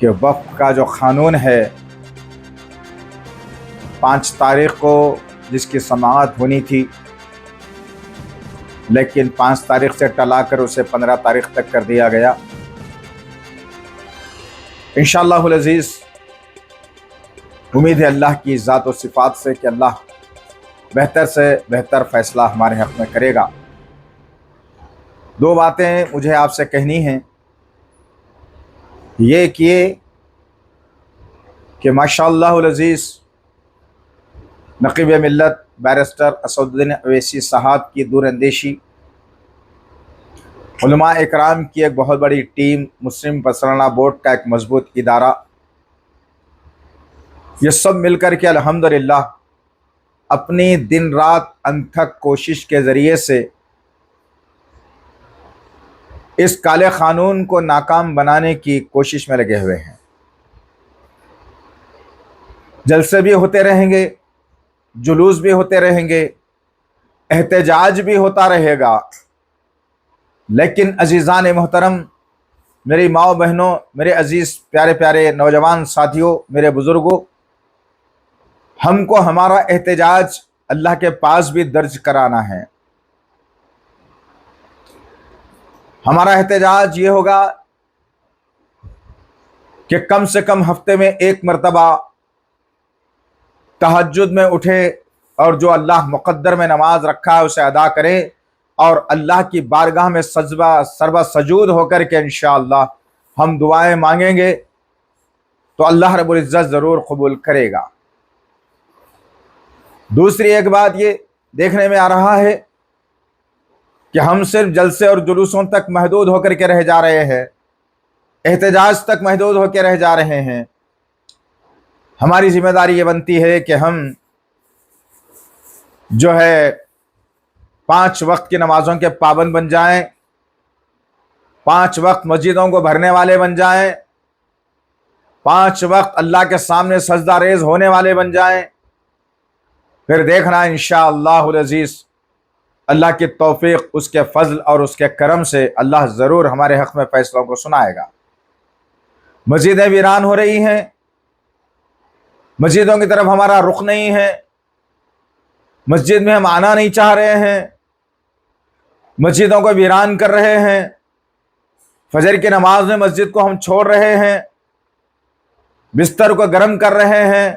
کہ وقف کا جو قانون ہے 5 تاریخ کو جس کی سماعت ہونی تھی لیکن 5 تاریخ سے ٹلا کر اسے 15 تاریخ تک کر دیا گیا. انشاءاللہ العزیز امید ہے اللہ کی ذات و صفات سے کہ اللہ بہتر سے بہتر فیصلہ ہمارے حق میں کرے گا. 2 باتیں مجھے آپ سے کہنی ہیں. یہ کہ ماشاءاللہ العزیز نقیب ملت بیرسٹر اسدالدین اویسی صاحب کی دور اندیشی، علماء اکرام کی ایک بہت بڑی ٹیم، مسلم پسرانہ بورڈ کا ایک مضبوط ادارہ، یہ سب مل کر کے الحمدللہ اپنی دن رات انتھک کوشش کے ذریعے سے اس کالے قانون کو ناکام بنانے کی کوشش میں لگے ہوئے ہیں. جلسے بھی ہوتے رہیں گے، جلوس بھی ہوتے رہیں گے، احتجاج بھی ہوتا رہے گا، لیکن عزیزان محترم، میری ماؤں بہنوں، میرے عزیز پیارے پیارے نوجوان ساتھیوں، میرے بزرگوں، ہم کو ہمارا احتجاج اللہ کے پاس بھی درج کرانا ہے. ہمارا احتجاج یہ ہوگا کہ کم سے کم ہفتے میں 1 مرتبہ تہجد میں اٹھے اور جو اللہ مقدر میں نماز رکھا ہے اسے ادا کرے اور اللہ کی بارگاہ میں سربا سجود ہو کر کے انشاءاللہ ہم دعائیں مانگیں گے تو اللہ رب العزت ضرور قبول کرے گا. دوسری ایک بات یہ دیکھنے میں آ رہا ہے کہ ہم صرف جلسے اور جلوسوں تک محدود ہو کر کے رہ جا رہے ہیں، احتجاج تک محدود ہو کے رہ جا رہے ہیں. ہماری ذمہ داری یہ بنتی ہے کہ ہم جو ہے 5 وقت کی نمازوں کے پابند بن جائیں، 5 وقت مسجدوں کو بھرنے والے بن جائیں، 5 وقت اللہ کے سامنے سجدہ ریز ہونے والے بن جائیں. پھر دیکھنا انشاءاللہ العزیز اللہ کی توفیق، اس کے فضل اور اس کے کرم سے اللہ ضرور ہمارے حق میں فیصلوں کو سنائے گا. مسجدیں ویران ہو رہی ہیں، مسجدوں کی طرف ہمارا رخ نہیں ہے، مسجد میں ہم آنا نہیں چاہ رہے ہیں، مسجدوں کو ویران کر رہے ہیں، فجر کی نماز میں مسجد کو ہم چھوڑ رہے ہیں، بستر کو گرم کر رہے ہیں،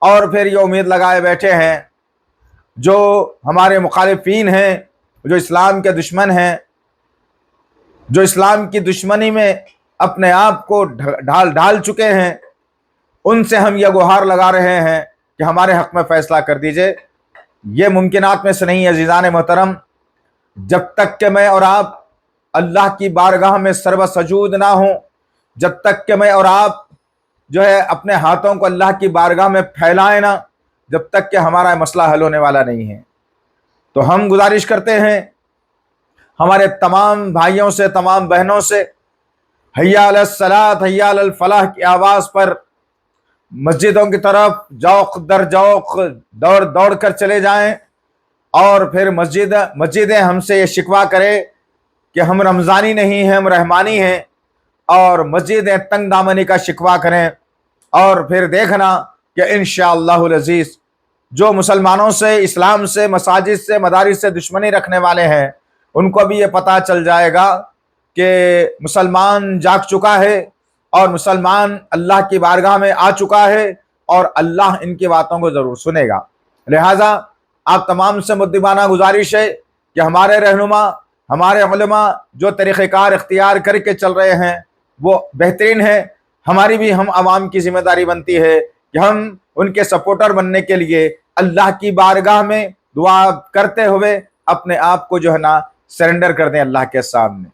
اور پھر یہ امید لگائے بیٹھے ہیں جو ہمارے مخالفین ہیں، جو اسلام کے دشمن ہیں، جو اسلام کی دشمنی میں اپنے آپ کو ڈھال چکے ہیں، ان سے ہم یہ گہار لگا رہے ہیں کہ ہمارے حق میں فیصلہ کر دیجئے. یہ ممکنات میں سے نہیں ہے عزیزان محترم. جب تک کہ میں اور آپ اللہ کی بارگاہ میں سرو سجود نہ ہوں، جب تک کہ میں اور آپ جو ہے اپنے ہاتھوں کو اللہ کی بارگاہ میں پھیلائیں نہ، جب تک کہ ہمارا مسئلہ حل ہونے والا نہیں ہے. تو ہم گزارش کرتے ہیں ہمارے تمام بھائیوں سے، تمام بہنوں سے، حیا علی الصلاۃ حیا علی الفلاح کی آواز پر مسجدوں کی طرف جوق در جوق دوڑ کر چلے جائیں، اور پھر مسجدیں ہم سے یہ شکوہ کرے کہ ہم رمضانی نہیں ہیں، ہم رحمانی ہیں، اور مسجدیں تنگ دامنی کا شکوہ کریں. اور پھر دیکھنا کہ انشاءاللہ العزیز جو مسلمانوں سے، اسلام سے، مساجد سے، مدارس سے دشمنی رکھنے والے ہیں، ان کو بھی یہ پتہ چل جائے گا کہ مسلمان جاگ چکا ہے اور مسلمان اللہ کی بارگاہ میں آ چکا ہے اور اللہ ان کی باتوں کو ضرور سنے گا. لہٰذا آپ تمام سے مدبانہ گزارش ہے کہ ہمارے رہنما، ہمارے علماء جو طریقہ کار اختیار کر کے چل رہے ہیں وہ بہترین ہے. ہماری بھی ہم عوام کی ذمہ داری بنتی ہے کہ ہم ان کے سپورٹر بننے کے لیے اللہ کی بارگاہ میں دعا کرتے ہوئے اپنے آپ کو جو ہے نا سرنڈر کر دیں اللہ کے سامنے.